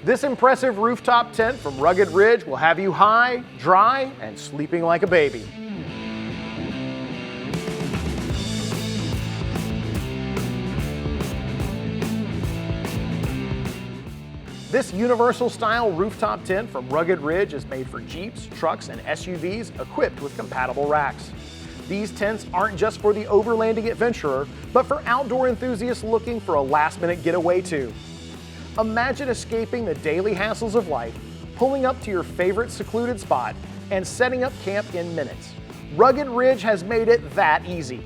This impressive rooftop tent from Rugged Ridge will have you high, dry, and sleeping like a baby. This universal-style rooftop tent from Rugged Ridge is made for Jeeps, trucks, and SUVs equipped with compatible racks. These tents aren't just for the overlanding adventurer, but for outdoor enthusiasts looking for a last-minute getaway too. Imagine escaping the daily hassles of life, pulling up to your favorite secluded spot, and setting up camp in minutes. Rugged Ridge has made it that easy.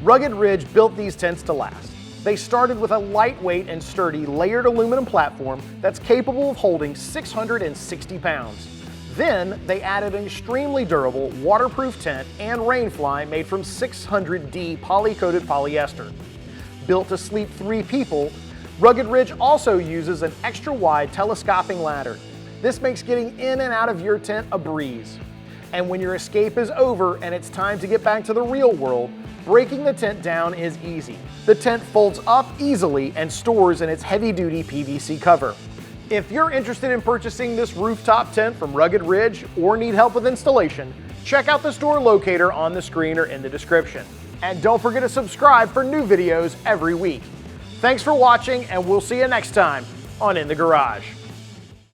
Rugged Ridge built these tents to last. They started with a lightweight and sturdy layered aluminum platform that's capable of holding 660 pounds. Then they added an extremely durable waterproof tent and rainfly made from 600D poly-coated polyester. Built to sleep 3 people, Rugged Ridge also uses an extra-wide telescoping ladder. This makes getting in and out of your tent a breeze. And when your escape is over and it's time to get back to the real world, breaking the tent down is easy. The tent folds up easily and stores in its heavy-duty PVC cover. If you're interested in purchasing this rooftop tent from Rugged Ridge or need help with installation, check out the store locator on the screen or in the description. And don't forget to subscribe for new videos every week. Thanks for watching, and we'll see you next time on In the Garage.